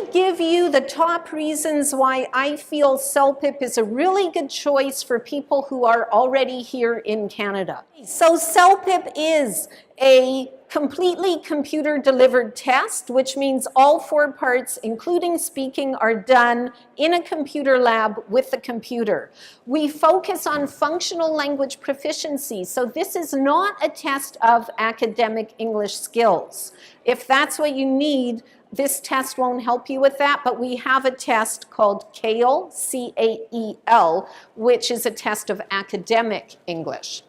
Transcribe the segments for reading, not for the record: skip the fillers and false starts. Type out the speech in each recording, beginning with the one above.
me give you the top reasons why I feel CELPIP is a really good choice for people who are already here in Canada. So CELPIP is a completely computer-delivered test, which means all 4 parts, including speaking, are done in a computer lab with the computer. We focus on functional language proficiency, so this is not a test of academic English skills. If that's what you need, this test won't help you with that, but we have a test called CAEL, C-A-E-L, which is a test of academic English.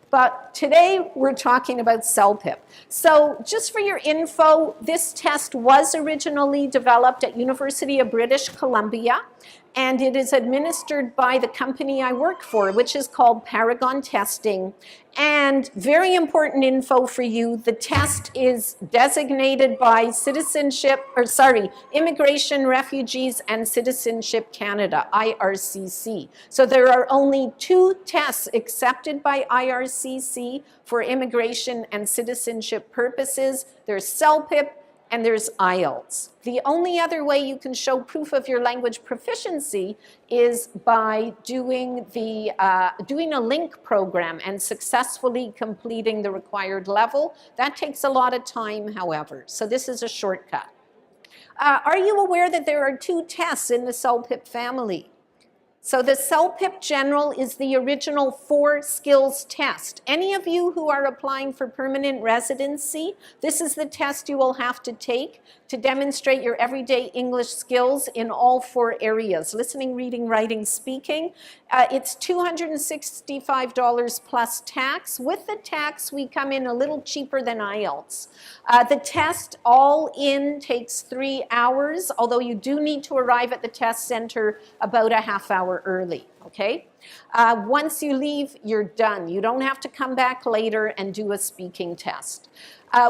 But today we're talking about CELPIP. So just for your info, this test was originally developed at University of British Columbia, and it is administered by the company I work for, which is called Paragon Testing. And very important info for you, the test is designated by Immigration, Refugees and Citizenship Canada, IRCC. So there are only 2 tests accepted by IRCC for immigration and citizenship purposes. There's CELPIP and there's IELTS. The only other way you can show proof of your language proficiency is by doing a link program and successfully completing the required level. That takes a lot of time, however, so this is a shortcut. Are you aware that there are 2 tests in the CELPIP family? So the CELPIP General is the original 4 skills test. Any of you who are applying for permanent residency, this is the test you will have to take to demonstrate your everyday English skills in all 4 areas: listening, reading, writing, speaking. It's $265 plus tax. With the tax, we come in a little cheaper than IELTS. The test all in takes 3 hours, although you do need to arrive at the test center about a half hour early, okay? Once you leave, you're done. You don't have to come back later and do a speaking test.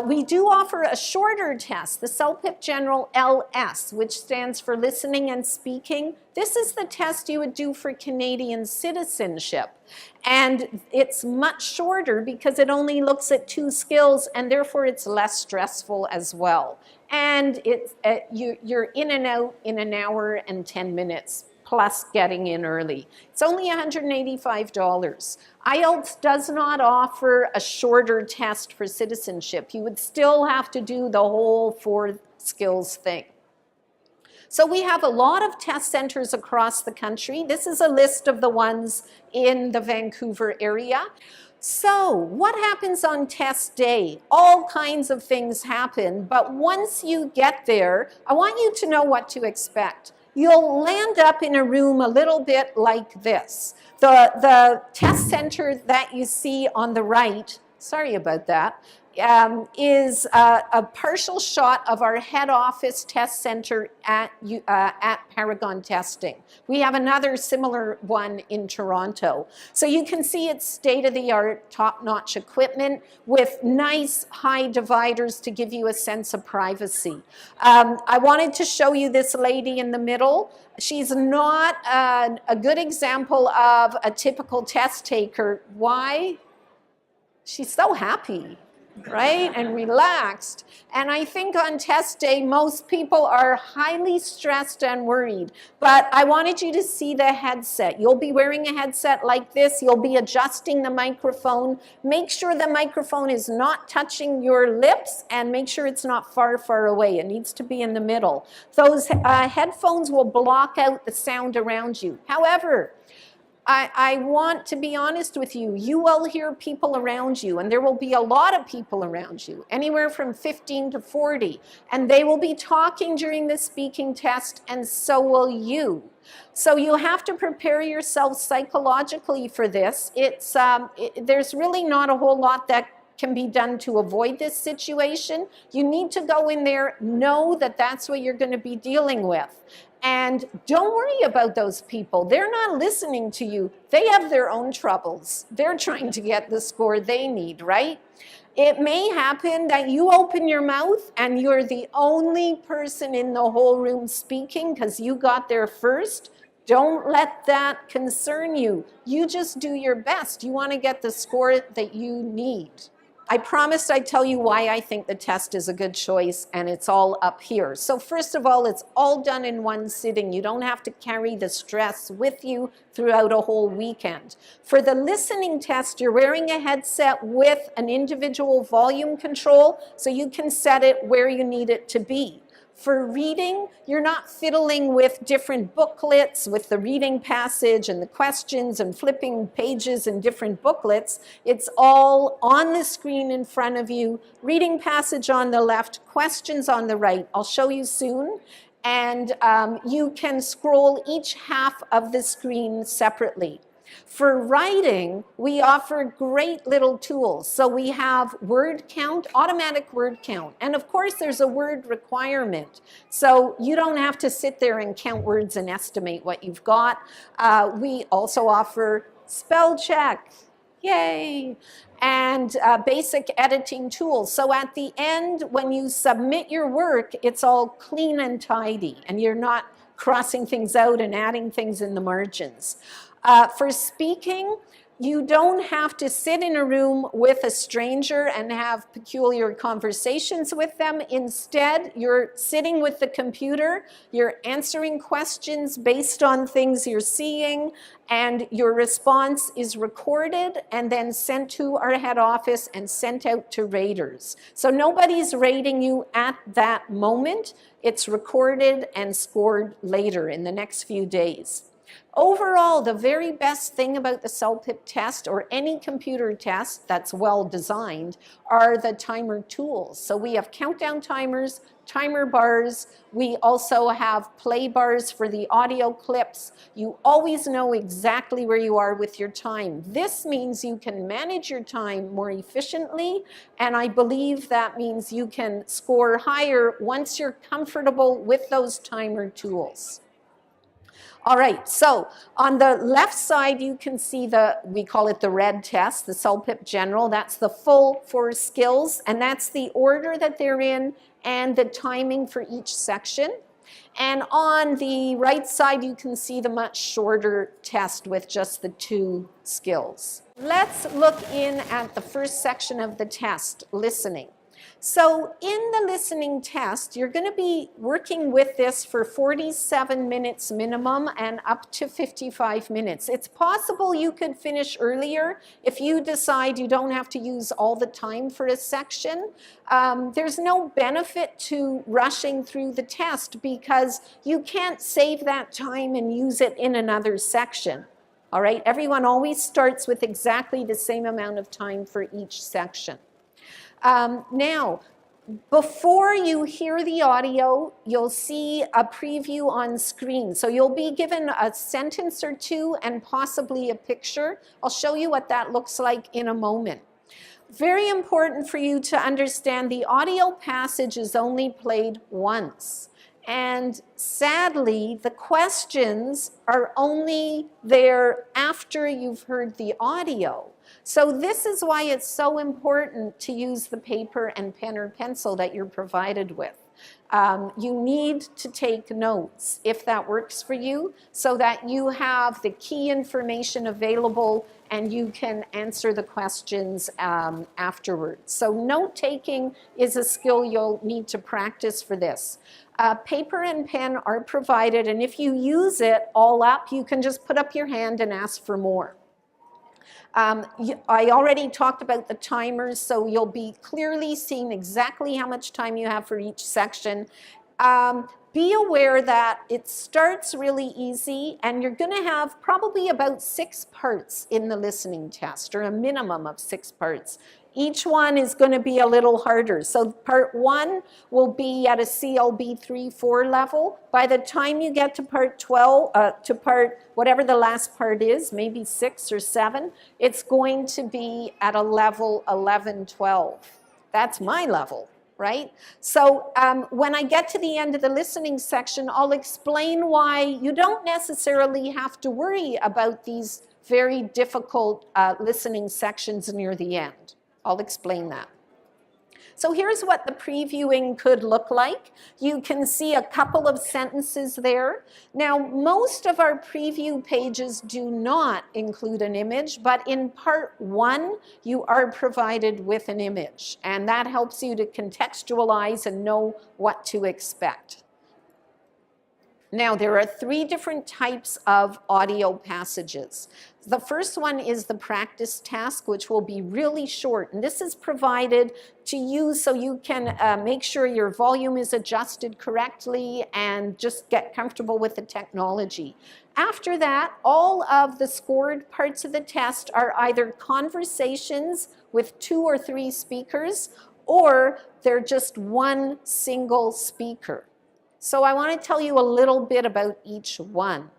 We do offer a shorter test, the CELPIP General LS, which stands for Listening and Speaking. This is the test you would do for Canadian citizenship. And it's much shorter because it only looks at 2 skills, and therefore it's less stressful as well. And you're in and out in an hour and 10 minutes. Plus getting in early. It's only $185. IELTS does not offer a shorter test for citizenship. You would still have to do the whole 4 skills thing. So we have a lot of test centers across the country. This is a list of the ones in the Vancouver area. So what happens on test day? All kinds of things happen, but once you get there, I want you to know what to expect. You'll land up in a room a little bit like this. The test center that you see on the right, sorry about that, is a partial shot of our head office test center at Paragon Testing. We have another similar one in Toronto. So you can see it's state-of-the-art, top-notch equipment with nice high dividers to give you a sense of privacy. I wanted to show you this lady in the middle. She's not a good example of a typical test taker. Why? She's so happy, right, and relaxed. And I think on test day, most people are highly stressed and worried. But I wanted you to see the headset. You'll be wearing a headset like this. You'll be adjusting the microphone. Make sure the microphone is not touching your lips, and make sure it's not far, far away. It needs to be in the middle. Those headphones will block out the sound around you. However, I want to be honest with you. You will hear people around you, and there will be a lot of people around you, anywhere from 15 to 40, and they will be talking during the speaking test, and so will you. So you have to prepare yourself psychologically for this. There's really not a whole lot that can be done to avoid this situation. You need to go in there, know that that's what you're going to be dealing with. And don't worry about those people. They're not listening to you. They have their own troubles. They're trying to get the score they need, right? It may happen that you open your mouth and you're the only person in the whole room speaking because you got there first. Don't let that concern you. You just do your best. You want to get the score that you need. I promised I'd tell you why I think the test is a good choice, and it's all up here. So first of all, it's all done in one sitting. You don't have to carry the stress with you throughout a whole weekend. For the listening test, you're wearing a headset with an individual volume control, so you can set it where you need it to be. For reading, you're not fiddling with different booklets with the reading passage and the questions and flipping pages in different booklets. It's all on the screen in front of you, reading passage on the left, questions on the right. I'll show you soon. And you can scroll each half of the screen separately. For writing, we offer great little tools. So we have word count, automatic word count. And of course, there's a word requirement. So you don't have to sit there and count words and estimate what you've got. We also offer spell check. Yay! And basic editing tools. So at the end, when you submit your work, it's all clean and tidy, and you're not crossing things out and adding things in the margins. For speaking, you don't have to sit in a room with a stranger and have peculiar conversations with them. Instead, you're sitting with the computer, you're answering questions based on things you're seeing, and your response is recorded and then sent to our head office and sent out to raters. So nobody's rating you at that moment. It's recorded and scored later in the next few days. Overall, the very best thing about the CELPIP test, or any computer test that's well designed, are the timer tools. So we have countdown timers, timer bars. We also have play bars for the audio clips. You always know exactly where you are with your time. This means you can manage your time more efficiently, and I believe that means you can score higher once you're comfortable with those timer tools. All right, so on the left side, you can see we call it the red test, the CELPIP General. That's the full 4 skills, and that's the order that they're in and the timing for each section. And on the right side, you can see the much shorter test with just the 2 skills. Let's look in at the first section of the test, listening. So in the listening test, you're going to be working with this for 47 minutes minimum and up to 55 minutes. It's possible you could finish earlier if you decide you don't have to use all the time for a section. There's no benefit to rushing through the test because you can't save that time and use it in another section. All right, everyone always starts with exactly the same amount of time for each section. Now, before you hear the audio, you'll see a preview on screen. So you'll be given a sentence or 2 and possibly a picture. I'll show you what that looks like in a moment. Very important for you to understand the audio passage is only played once. And sadly, the questions are only there after you've heard the audio. So this is why it's so important to use the paper and pen or pencil that you're provided with. You need to take notes if that works for you so that you have the key information available and you can answer the questions afterwards. So note-taking is a skill you'll need to practice for this. Paper and pen are provided, and if you use it all up, you can just put up your hand and ask for more. I already talked about the timers, so you'll be clearly seeing exactly how much time you have for each section. Be aware that it starts really easy, and you're going to have probably about 6 parts in the listening test, or a minimum of 6 parts. Each one is going to be a little harder. So part 1 will be at a CLB 3-4 level. By the time you get to part 12, whatever the last part is, maybe 6 or 7, it's going to be at a level 11-12. That's my level, right? So when I get to the end of the listening section, I'll explain why you don't necessarily have to worry about these very difficult listening sections near the end. I'll explain that. So here's what the previewing could look like. You can see a couple of sentences there. Now, most of our preview pages do not include an image, but in part 1, you are provided with an image, and that helps you to contextualize and know what to expect. Now, there are 3 different types of audio passages. The first one is the practice task, which will be really short. And this is provided to you so you can make sure your volume is adjusted correctly and just get comfortable with the technology. After that, all of the scored parts of the test are either conversations with 2 or 3 speakers, or they're just one single speaker. So I want to tell you a little bit about each one.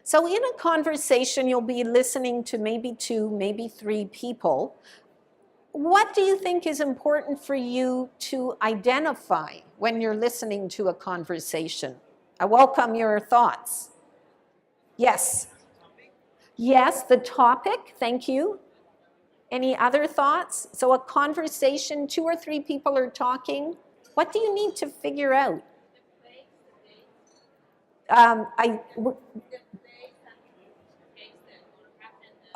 So in a conversation, you'll be listening to maybe 2, maybe 3 people. What do you think is important for you to identify when you're listening to a conversation? I welcome your thoughts. Yes. Yes, the topic, thank you. Any other thoughts? So a conversation, 2 or 3 people are talking. What do you need to figure out?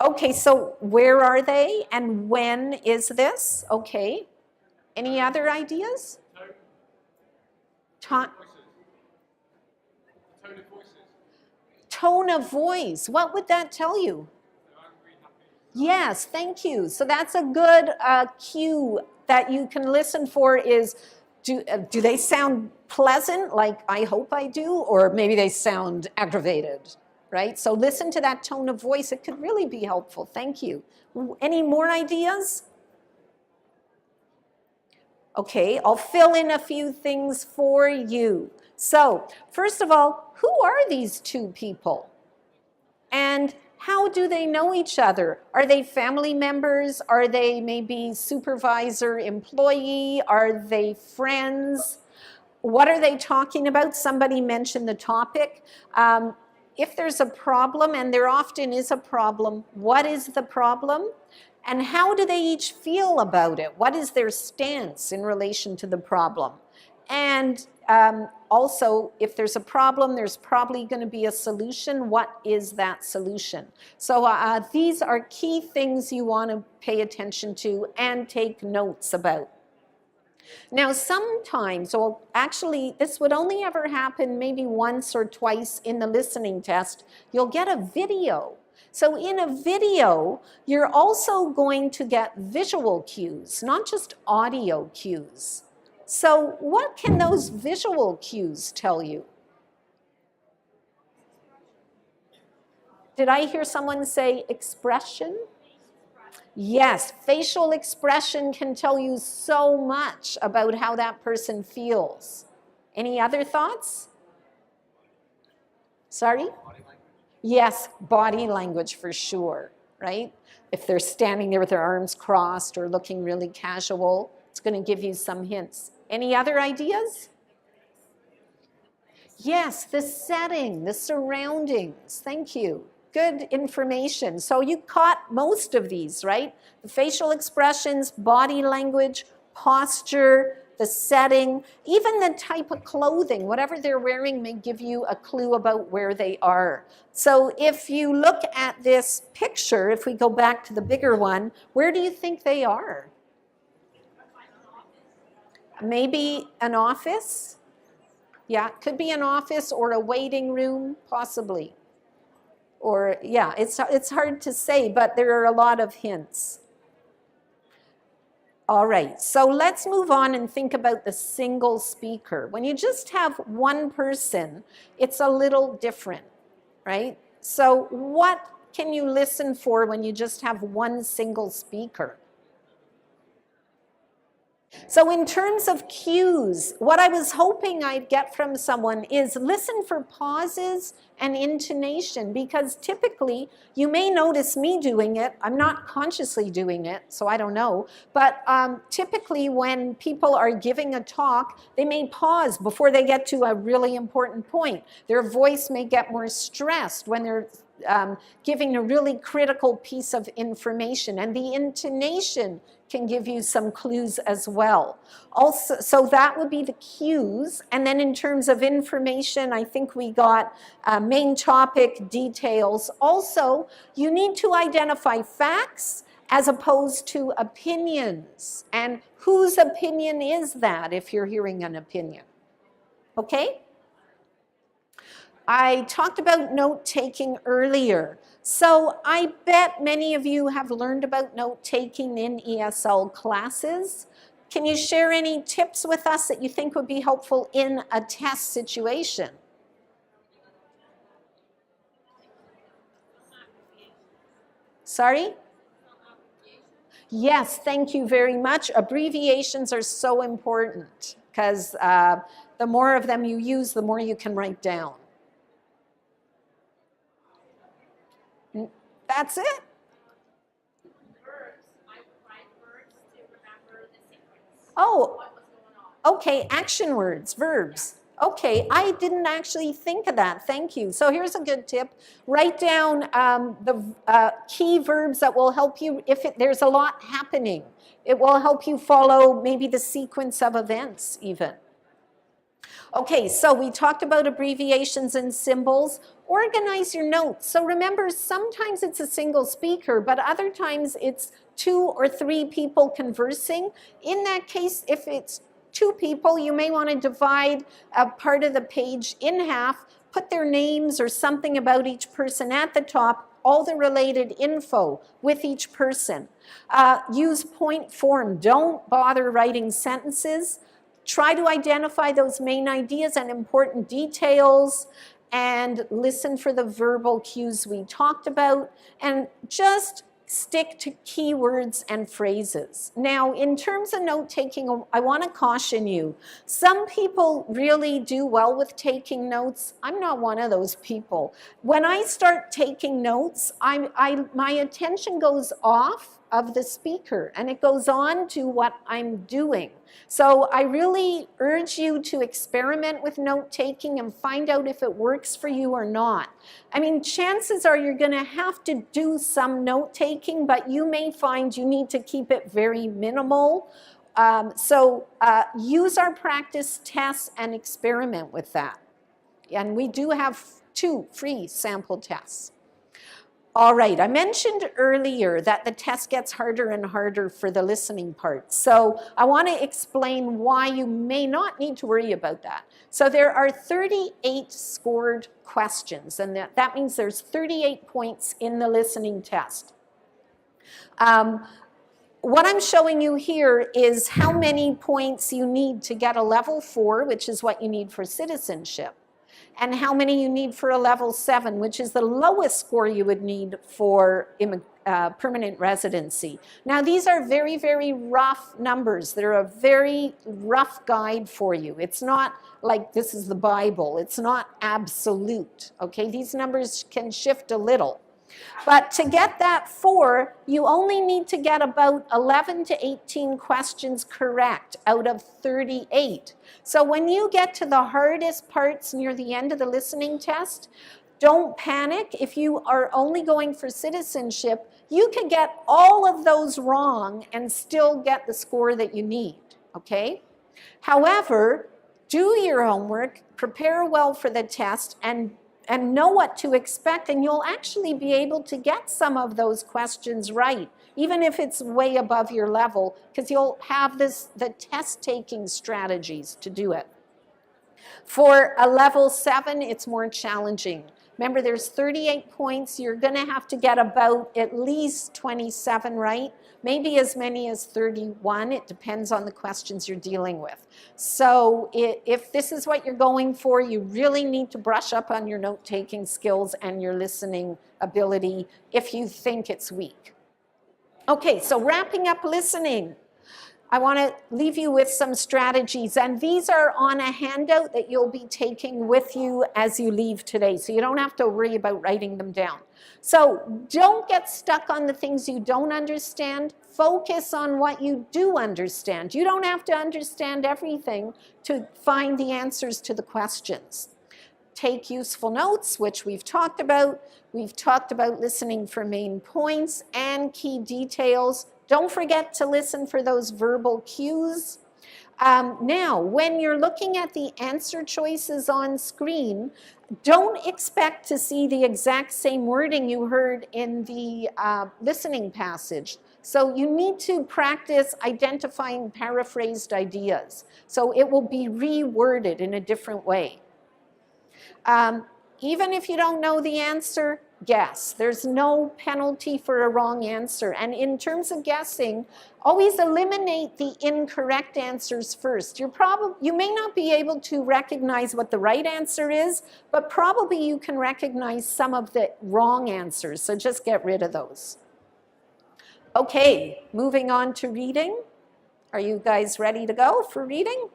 Okay, so where are they and when is this? Okay. Any other ideas? Tone of voice. What would that tell you? Yes, thank you. So that's a good cue that you can listen for is, do they sound pleasant, like I hope I do, or maybe they sound aggravated, right? So listen to that tone of voice. It could really be helpful. Thank you. Any more ideas? Okay, I'll fill in a few things for you. So first of all, who are these 2 people? And how do they know each other? Are they family members? Are they maybe supervisor, employee? Are they friends? What are they talking about? Somebody mentioned the topic. If there's a problem, and there often is a problem, what is the problem? And how do they each feel about it? What is their stance in relation to the problem? And also, if there's a problem, there's probably going to be a solution. What is that solution? So these are key things you want to pay attention to and take notes about. Now, sometimes, well, actually, this would only ever happen maybe once or twice in the listening test. You'll get a video. So in a video, you're also going to get visual cues, not just audio cues. So what can those visual cues tell you? Did I hear someone say expression? Yes, facial expression can tell you so much about how that person feels. Any other thoughts? Sorry? Yes, body language for sure, right? If they're standing there with their arms crossed or looking really casual, it's going to give you some hints. Any other ideas? Yes, the setting, the surroundings. Thank you. Good information. So you caught most of these, right? The facial expressions, body language, posture, the setting, even the type of clothing, whatever they're wearing may give you a clue about where they are. So if you look at this picture, if we go back to the bigger one, where do you think they are? Maybe an office? Yeah, it could be an office or a waiting room, possibly. Or, yeah, it's hard to say, but there are a lot of hints. All right, so let's move on and think about the single speaker. When you just have one person, it's a little different, right? So what can you listen for when you just have one single speaker? So in terms of cues, what I was hoping I'd get from someone is listen for pauses and intonation, because typically you may notice me doing it. I'm not consciously doing it, so I don't know. But typically when people are giving a talk, they may pause before they get to a really important point. Their voice may get more stressed when they're giving a really critical piece of information. And the intonation can give you some clues as well. Also, so that would be the cues. And then in terms of information, I think we got main topic, details. Also, you need to identify facts as opposed to opinions. And whose opinion is that if you're hearing an opinion? Okay? I talked about note-taking earlier. So I bet many of you have learned about note-taking in ESL classes. Can you share any tips with us that you think would be helpful in a test situation? Sorry? Yes, thank you very much. Abbreviations are so important because the more of them you use, the more you can write down. That's it. Verbs. I provide verbs to remember the sequence. Oh, What was going on. okay, action words, verbs. Okay, I didn't actually think of that. Thank you. So here's a good tip. Write down the key verbs that will help you if there's a lot happening. It will help you follow maybe the sequence of events even. Okay, so we talked about abbreviations and symbols. Organize your notes. So remember, sometimes it's a single speaker, but other times it's 2 or 3 people conversing. In that case, if it's 2 people, you may want to divide a part of the page in half, put their names or something about each person at the top, all the related info with each person. Use point form. Don't bother writing sentences. Try to identify those main ideas and important details and listen for the verbal cues we talked about, and just stick to keywords and phrases. Now, in terms of note-taking, I want to caution you. Some people really do well with taking notes. I'm not one of those people. When I start taking notes, my attention goes off of the speaker and it goes on to what I'm doing. So I really urge you to experiment with note-taking and find out if it works for you or not. I mean, chances are you're going to have to do some note-taking, but you may find you need to keep it very minimal. Use our practice tests and experiment with that. And we do have 2 free sample tests. All right, I mentioned earlier that the test gets harder and harder for the listening part. So I want to explain why you may not need to worry about that. So there are 38 scored questions, and that means there's 38 points in the listening test. What I'm showing you here is how many points you need to get a level 4, which is what you need for citizenship, and how many you need for a level 7, which is the lowest score you would need for permanent residency. Now, these are very, very rough numbers. They're a very rough guide for you. It's not like this is the Bible. It's not absolute, okay? These numbers can shift a little. But to get that 4, you only need to get about 11 to 18 questions correct out of 38. So when you get to the hardest parts near the end of the listening test, don't panic. If you are only going for citizenship, you can get all of those wrong and still get the score that you need, okay? However, do your homework, prepare well for the test, and know what to expect, and you'll actually be able to get some of those questions right, even if it's way above your level, because you'll have the test-taking strategies to do it. For a level 7, it's more challenging. Remember, there's 38 points. You're going to have to get about at least 27 right, maybe as many as 31. It depends on the questions you're dealing with. So if this is what you're going for, you really need to brush up on your note-taking skills and your listening ability if you think it's weak. Okay, so wrapping up listening. I want to leave you with some strategies, and these are on a handout that you'll be taking with you as you leave today, so you don't have to worry about writing them down. So don't get stuck on the things you don't understand. Focus on what you do understand. You don't have to understand everything to find the answers to the questions. take useful notes, which we've talked about. We've talked about listening for main points and key details. Don't forget to listen for those verbal cues. Now, when you're looking at the answer choices on screen, don't expect to see the exact same wording you heard in the listening passage. So you need to practice identifying paraphrased ideas. So it will be reworded in a different way. Even if you don't know the answer, guess. There's no penalty for a wrong answer. And in terms of guessing, always eliminate the incorrect answers first. You may not be able to recognize what the right answer is, but probably you can recognize some of the wrong answers. So just get rid of those. Okay, moving on to reading. Are you guys ready to go for reading?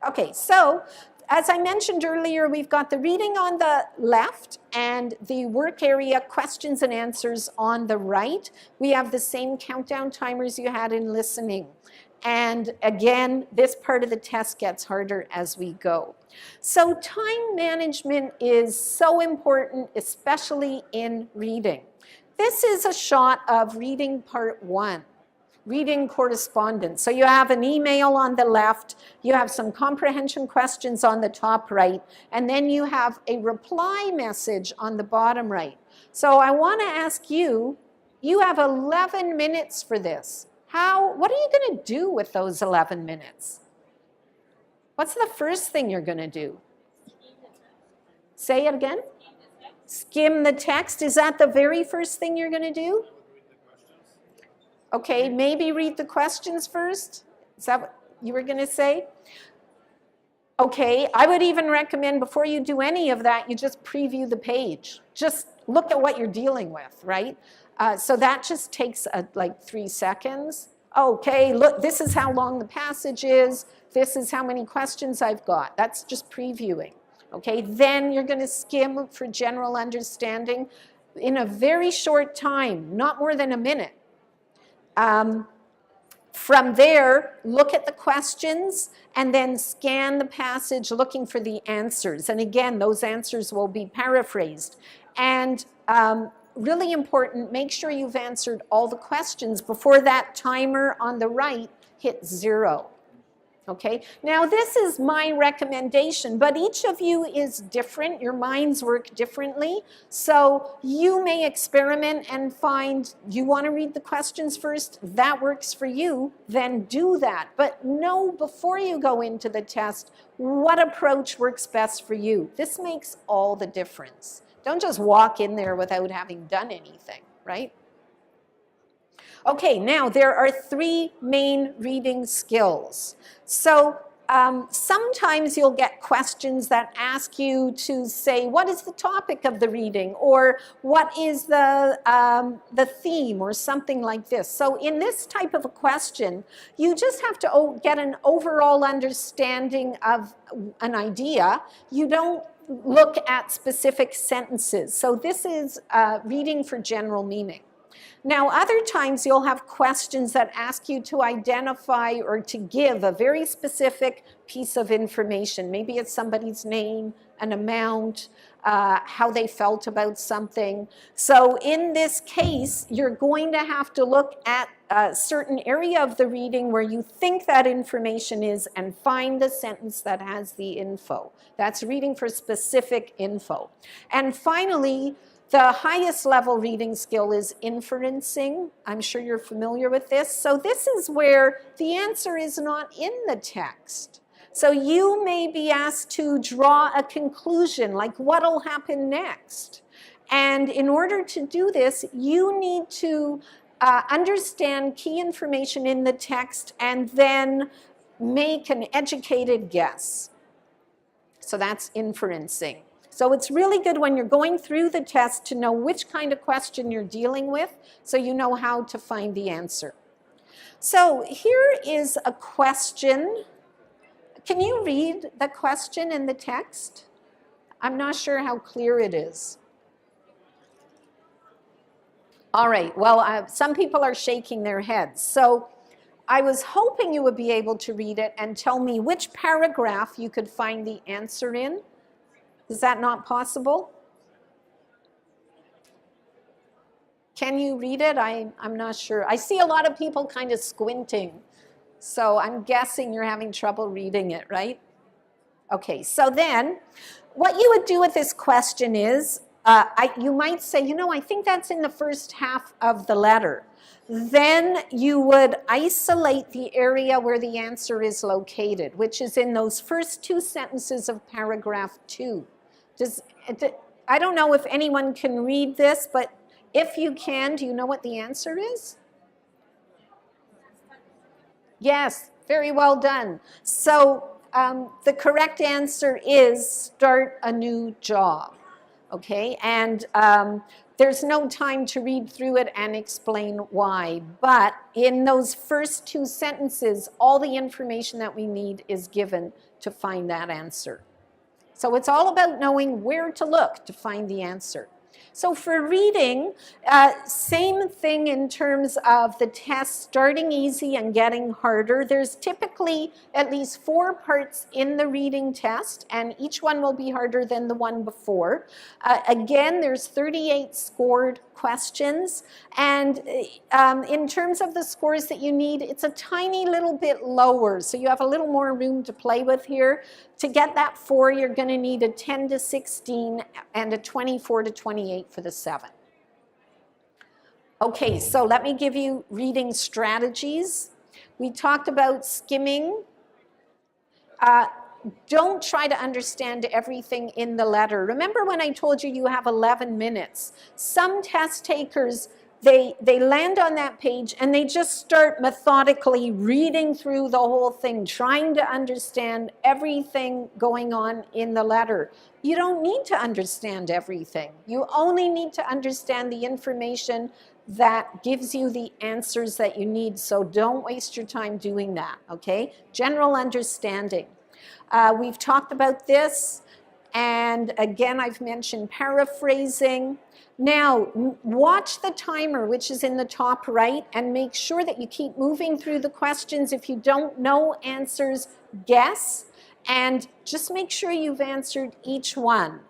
Okay, so as I mentioned earlier, we've got the reading on the left and the work area questions and answers on the right. We have the same countdown timers you had in listening. And again, this part of the test gets harder as we go. So time management is so important, especially in reading. This is a shot of reading part 1. Reading correspondence. So you have an email on the left, you have some comprehension questions on the top right, and then you have a reply message on the bottom right. So I want to ask you, you have 11 minutes for this. What are you going to do with those 11 minutes? What's the first thing you're going to do? Say it again. Skim the text. Is that the very first thing you're going to do? Okay, maybe read the questions first. Is that what you were going to say? Okay, I would even recommend before you do any of that, you just preview the page. Just look at what you're dealing with, right? So that just takes like 3 seconds. Okay, look, this is how long the passage is. This is how many questions I've got. That's just previewing. Okay, then you're going to skim for general understanding in a very short time, not more than a minute. From there, look at the questions and then scan the passage looking for the answers. And again, those answers will be paraphrased. And really important, make sure you've answered all the questions before that timer on the right hits 0. Okay, now this is my recommendation, but each of you is different. Your minds work differently. So you may experiment and find you want to read the questions first. That works for you, then do that. But know before you go into the test what approach works best for you. This makes all the difference. Don't just walk in there without having done anything, right? Okay, now there are 3 main reading skills. So sometimes you'll get questions that ask you to say, what is the topic of the reading? Or what is the theme? Or something like this. So in this type of a question, you just have to get an overall understanding of an idea. You don't look at specific sentences. So this is reading for general meaning. Now, other times you'll have questions that ask you to identify or to give a very specific piece of information. Maybe it's somebody's name, an amount, how they felt about something. So in this case, you're going to have to look at a certain area of the reading where you think that information is and find the sentence that has the info. That's reading for specific info. And finally, the highest level reading skill is inferencing. I'm sure you're familiar with this. So this is where the answer is not in the text. So you may be asked to draw a conclusion, like what'll happen next. And in order to do this, you need to understand key information in the text and then make an educated guess. So that's inferencing. So it's really good when you're going through the test to know which kind of question you're dealing with so you know how to find the answer. So here is a question. Can you read the question in the text? I'm not sure how clear it is. All right, well, some people are shaking their heads. So I was hoping you would be able to read it and tell me which paragraph you could find the answer in. Is that not possible? Can you read it? I'm not sure. I see a lot of people kind of squinting. So I'm guessing you're having trouble reading it, right? Okay, so then what you would do with this question is, you might say, you know, I think that's in the first half of the letter. Then you would isolate the area where the answer is located, which is in those first two sentences of paragraph 2. I don't know if anyone can read this, but if you can, do you know what the answer is? Yes, very well done. So the correct answer is start a new job, okay? And there's no time to read through it and explain why, but in those first two sentences, all the information that we need is given to find that answer. So it's all about knowing where to look to find the answer. So for reading, same thing in terms of the test starting easy and getting harder. There's typically at least 4 parts in the reading test, and each one will be harder than the one before. Again, there's 38 scored questions, and in terms of the scores that you need, it's a tiny little bit lower, so you have a little more room to play with here. To get that 4, you're going to need a 10 to 16 and a 24 to 28 for the 7. Okay, so let me give you reading strategies. We talked about skimming. Don't try to understand everything in the letter. Remember when I told you you have 11 minutes? Some test takers, they land on that page and they just start methodically reading through the whole thing, trying to understand everything going on in the letter. You don't need to understand everything. You only need to understand the information that gives you the answers that you need. So don't waste your time doing that, okay? General understanding. We've talked about this, and again, I've mentioned paraphrasing. Now, watch the timer, which is in the top right, and make sure that you keep moving through the questions. If you don't know answers, guess, and just make sure you've answered each one.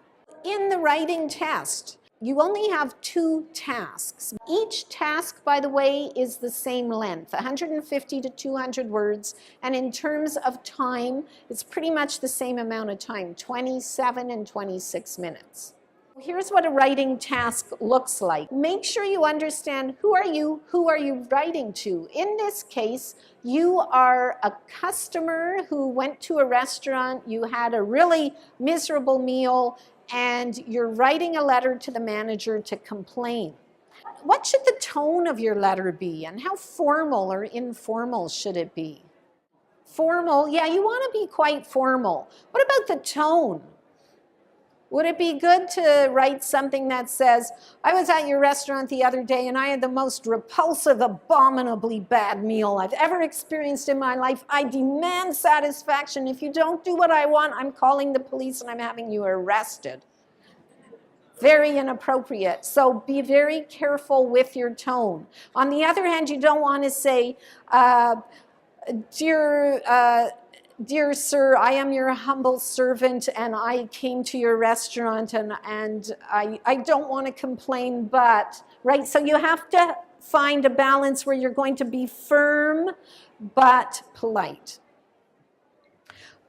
In the writing test, you only have 2 tasks. Each task, by the way, is the same length, 150 to 200 words. And in terms of time, it's pretty much the same amount of time, 27 and 26 minutes. Here's what a writing task looks like. Make sure you understand who are you writing to. In this case, you are a customer who went to a restaurant, you had a really miserable meal, and you're writing a letter to the manager to complain. What should the tone of your letter be, and how formal or informal should it be? Formal, yeah, you want to be quite formal. What about the tone? Would it be good to write something that says, I was at your restaurant the other day and I had the most repulsive, abominably bad meal I've ever experienced in my life. I demand satisfaction. If you don't do what I want, I'm calling the police and I'm having you arrested. Very inappropriate. So be very careful with your tone. On the other hand, you don't want to say, Dear sir, I am your humble servant and I came to your restaurant and I don't want to complain, but, right? So you have to find a balance where you're going to be firm but polite.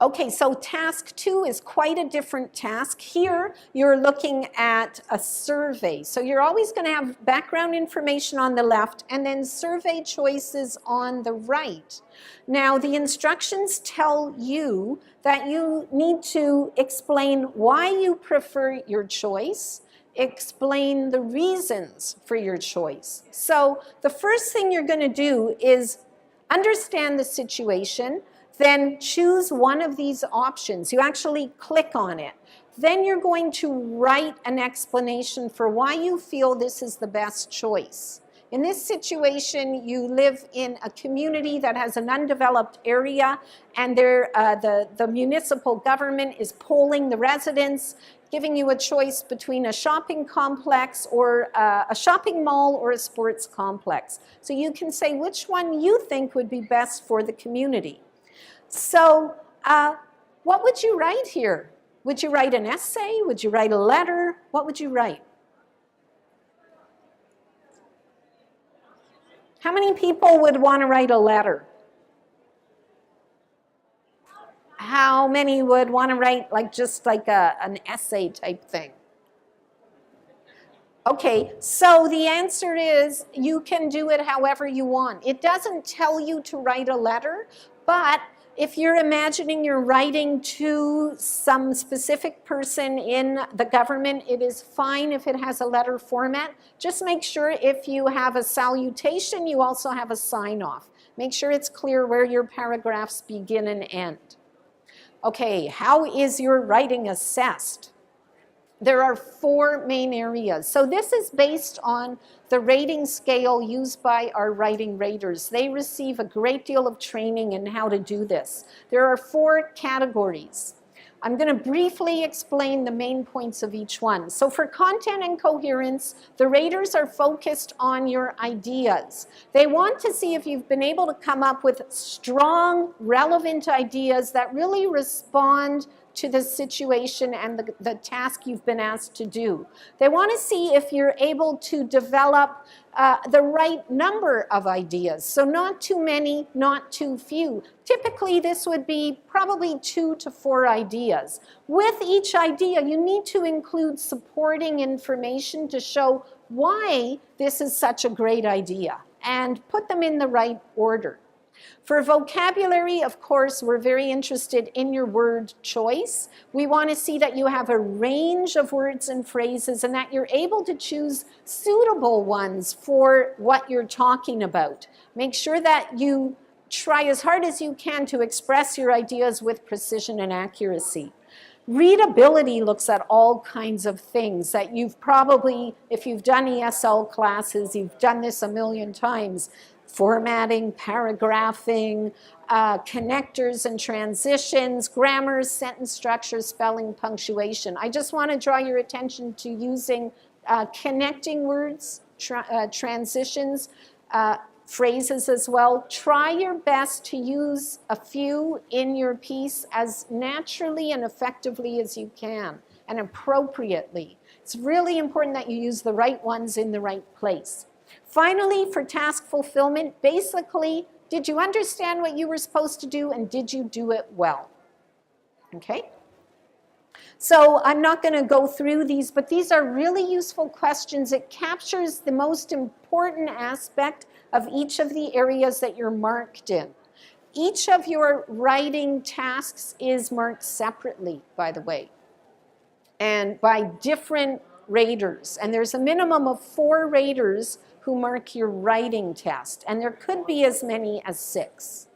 Okay, so task 2 is quite a different task. Here, you're looking at a survey. So you're always going to have background information on the left and then survey choices on the right. Now, the instructions tell you that you need to explain why you prefer your choice, explain the reasons for your choice. So the first thing you're going to do is understand the situation, then choose one of these options. You actually click on it. Then you're going to write an explanation for why you feel this is the best choice. In this situation, you live in a community that has an undeveloped area, and the municipal government is polling the residents, giving you a choice between a shopping complex or a shopping mall or a sports complex. So you can say which one you think would be best for the community. So what would you write here? Would you write an essay? Would you write a letter? What would you write? How many people would want to write a letter? How many would want to write just like an essay type thing? Okay, so the answer is you can do it however you want. It doesn't tell you to write a letter, but if you're imagining you're writing to some specific person in the government, it is fine if it has a letter format. Just make sure if you have a salutation, you also have a sign-off. Make sure it's clear where your paragraphs begin and end. Okay, how is your writing assessed? There are 4 main areas. So this is based on the rating scale used by our writing raters. They receive a great deal of training in how to do this. There are 4 categories. I'm going to briefly explain the main points of each one. So for content and coherence, the raters are focused on your ideas. They want to see if you've been able to come up with strong, relevant ideas that really respond to the situation and the task you've been asked to do. They want to see if you're able to develop the right number of ideas. So not too many, not too few. Typically, this would be probably 2 to 4 ideas. With each idea, you need to include supporting information to show why this is such a great idea and put them in the right order. For vocabulary, of course, we're very interested in your word choice. We want to see that you have a range of words and phrases and that you're able to choose suitable ones for what you're talking about. Make sure that you try as hard as you can to express your ideas with precision and accuracy. Readability looks at all kinds of things that you've probably, if you've done ESL classes, you've done this a million times. Formatting, paragraphing, connectors and transitions, grammar, sentence structure, spelling, punctuation. I just want to draw your attention to using connecting words, transitions, phrases as well. Try your best to use a few in your piece as naturally and effectively as you can and appropriately. It's really important that you use the right ones in the right place. Finally, for task fulfillment, basically, did you understand what you were supposed to do and did you do it well? Okay? So I'm not going to go through these, but these are really useful questions. It captures the most important aspect of each of the areas that you're marked in. Each of your writing tasks is marked separately, by the way, and by different raters. And there's a minimum of 4 raters who mark your writing test, and there could be as many as 6.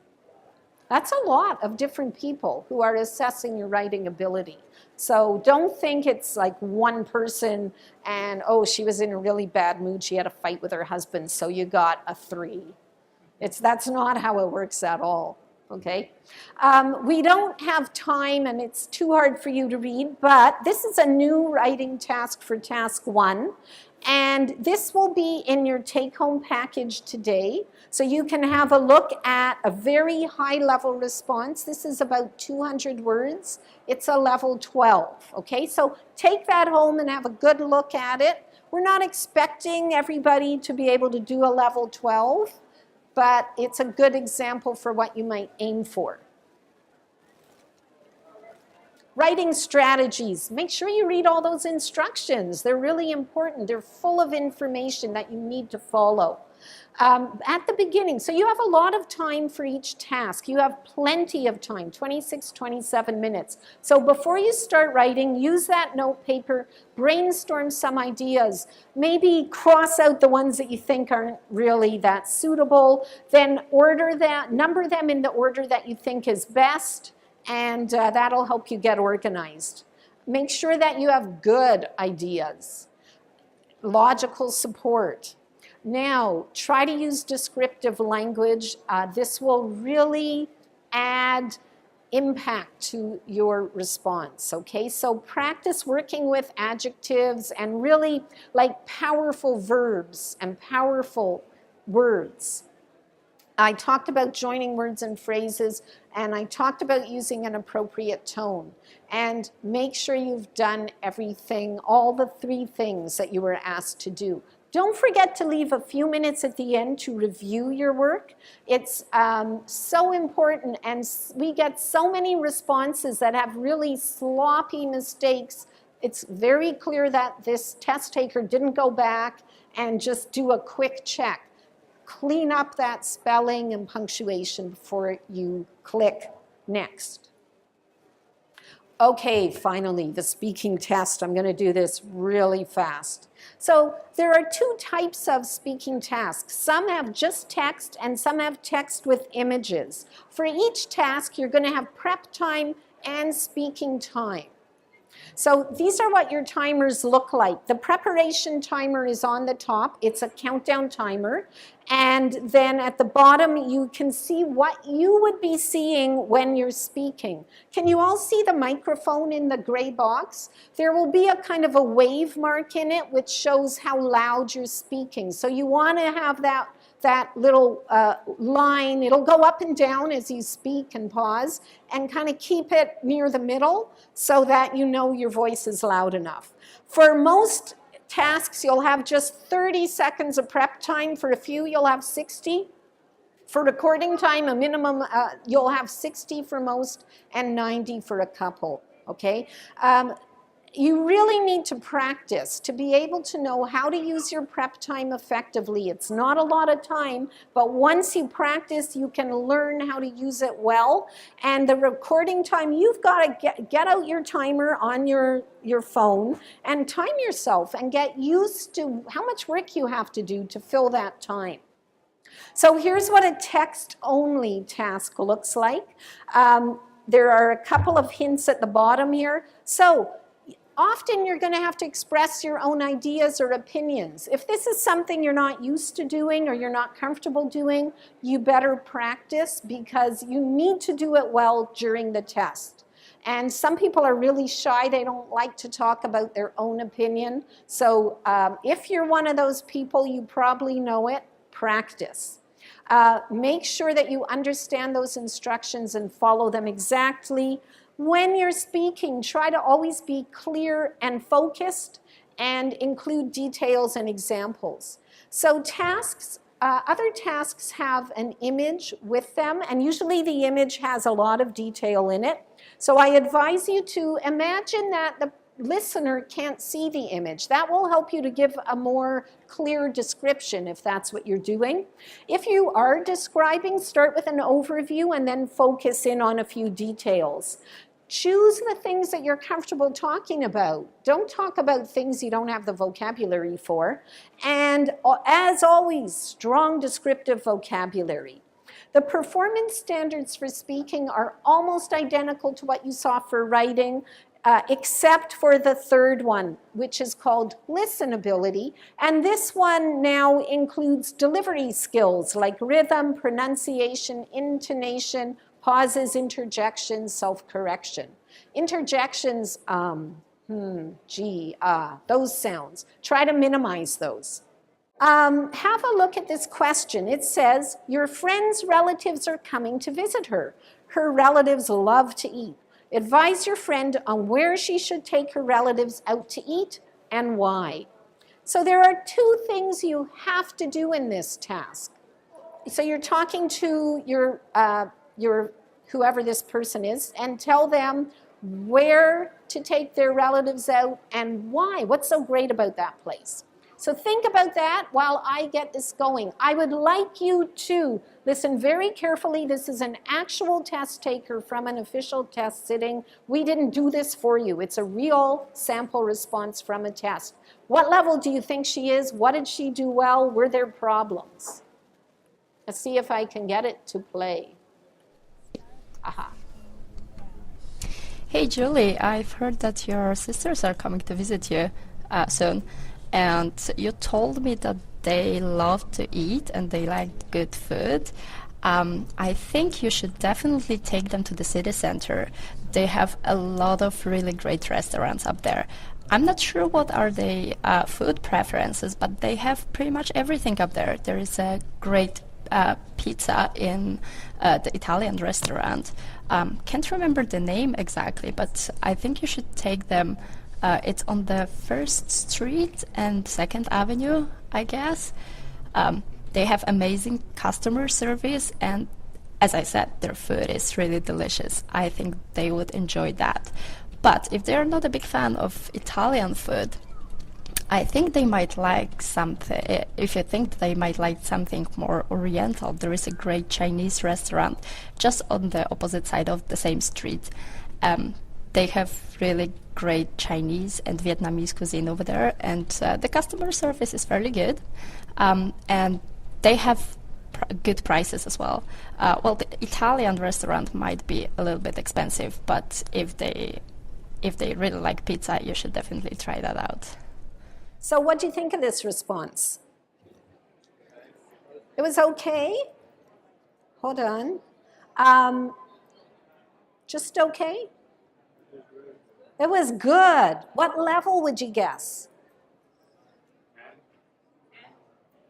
That's a lot of different people who are assessing your writing ability. So don't think it's like one person and, oh, she was in a really bad mood, she had a fight with her husband, so you got a 3. That's not how it works at all, okay? We don't have time and it's too hard for you to read, but this is a new writing task for task 1. And this will be in your take-home package today. So you can have a look at a very high-level response. This is about 200 words. It's a level 12, okay? So take that home and have a good look at it. We're not expecting everybody to be able to do a level 12, but it's a good example for what you might aim for. Writing strategies. Make sure you read all those instructions. They're really important. They're full of information that you need to follow. At the beginning, so you have a lot of time for each task. You have plenty of time, 26, 27 minutes. So before you start writing, use that note paper, brainstorm some ideas, maybe cross out the ones that you think aren't really that suitable, then number them in the order that you think is best, and that'll help you get organized. Make sure that you have good ideas, logical support. Now, try to use descriptive language. This will really add impact to your response, okay? So practice working with adjectives and really like powerful verbs and powerful words. I talked about joining words and phrases, and I talked about using an appropriate tone. And make sure you've done everything, all the 3 things that you were asked to do. Don't forget to leave a few minutes at the end to review your work. It's so important, and we get so many responses that have really sloppy mistakes. It's very clear that this test taker didn't go back and just do a quick check. Clean up that spelling and punctuation before you click next. Okay, finally, the speaking test. I'm going to do this really fast. So there are 2 types of speaking tasks. Some have just text and some have text with images. For each task, you're going to have prep time and speaking time. So these are what your timers look like. The preparation timer is on the top. It's a countdown timer. And then at the bottom, you can see what you would be seeing when you're speaking. Can you all see the microphone in the gray box? There will be a kind of a wave mark in it, which shows how loud you're speaking. So you want to have that little line. It'll go up and down as you speak and pause, and kind of keep it near the middle so that you know your voice is loud enough. For most tasks, you'll have just 30 seconds of prep time. For a few, you'll have 60. For recording time, a minimum, you'll have 60 for most and 90 for a couple, okay? You really need to practice to be able to know how to use your prep time effectively. It's not a lot of time, but once you practice, you can learn how to use it well. And the recording time, you've got to get out your timer on your phone and time yourself and get used to how much work you have to do to fill that time. So here's what a text-only task looks like. There are a couple of hints at the bottom here. So often you're going to have to express your own ideas or opinions. If this is something you're not used to doing or you're not comfortable doing, you better practice because you need to do it well during the test. And some people are really shy. They don't like to talk about their own opinion. So if you're one of those people, you probably know it. Practice. Make sure that you understand those instructions and follow them exactly. When you're speaking, try to always be clear and focused and include details and examples. So tasks, other tasks have an image with them, and usually the image has a lot of detail in it. So I advise you to imagine that the listener can't see the image. That will help you to give a more clear description if that's what you're doing. If you are describing, start with an overview and then focus in on a few details. Choose the things that you're comfortable talking about. Don't talk about things you don't have the vocabulary for. And as always, strong descriptive vocabulary. The performance standards for speaking are almost identical to what you saw for writing, except for the third one, which is called listenability. And this one now includes delivery skills like rhythm, pronunciation, intonation, pauses, interjections, self-correction. Interjections, those sounds. Try to minimize those. Have a look at this question. It says, your friend's relatives are coming to visit her. Her relatives love to eat. Advise your friend on where she should take her relatives out to eat and why. So there are 2 things you have to do in this task. So you're talking to your whoever this person is and tell them where to take their relatives out and why. What's so great about that place? So think about that while I get this going. I would like you to listen very carefully. This is an actual test taker from an official test sitting. We didn't do this for you. It's a real sample response from a test. What level do you think she is? What did she do well? Were there problems? Let's see if I can get it to play. Aha. Hey Julie, I've heard that your sisters are coming to visit you soon. And you told me that they love to eat and they like good food. I think you should definitely take them to the city center. They have a lot of really great restaurants up there. I'm not sure what are their food preferences, but they have pretty much everything up there. There is a great pizza in the Italian restaurant. Can't remember the name exactly, but I think you should take them. It's on the 1st Street and 2nd Avenue, I guess. They have amazing customer service, and as I said, their food is really delicious. I think they would enjoy that. But if they're not a big fan of Italian food, I think they might like something. If you think they might like something more oriental, there is a great Chinese restaurant just on the opposite side of the same street. They have really great Chinese and Vietnamese cuisine over there, and the customer service is fairly good. And they have good prices as well. Well, the Italian restaurant might be a little bit expensive, but if they really like pizza, you should definitely try that out. So what do you think of this response? It was okay? Hold on. Just okay? It was good. What level would you guess?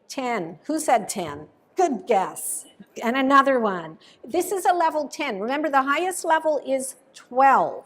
10. Who said 10? Good guess. And another one. This is a level 10. Remember, the highest level is 12.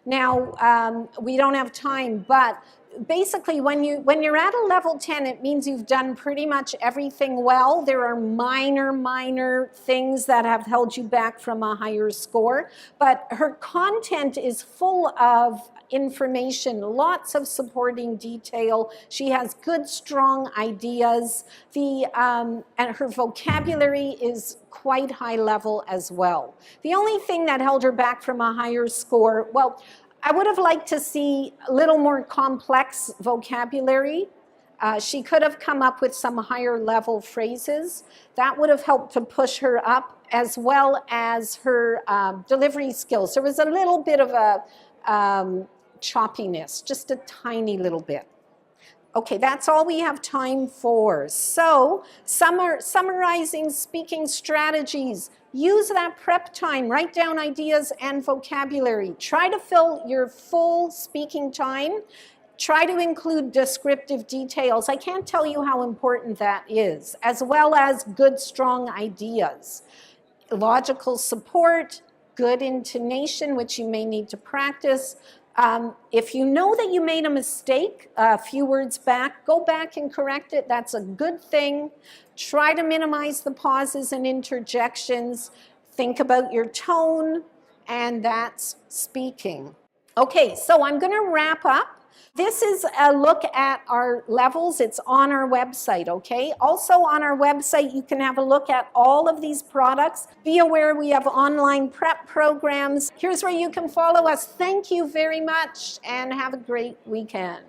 Now, we don't have time, but basically when you're at a level 10, it means you've done pretty much everything well. There are minor things that have held you back from a higher score, but her content is full of information, lots of supporting detail. She has good, strong ideas. And her vocabulary is quite high level as well. The only thing that held her back from a higher score, well, I would have liked to see a little more complex vocabulary. She could have come up with some higher level phrases. That would have helped to push her up, as well as her delivery skills. There was a little bit of a choppiness, just a tiny little bit. Okay, that's all we have time for. So, summarizing speaking strategies. Use that prep time. Write down ideas and vocabulary. Try to fill your full speaking time. Try to include descriptive details. I can't tell you how important that is, as well as good, strong ideas. Logical support, good intonation, which you may need to practice. If you know that you made a mistake a few words back, go back and correct it. That's a good thing. Try to minimize the pauses and interjections. Think about your tone, and that's speaking. Okay, so I'm going to wrap up. This is a look at our levels. It's on our website, okay? Also on our website, you can have a look at all of these products. Be aware we have online prep programs. Here's where you can follow us. Thank you very much, and have a great weekend.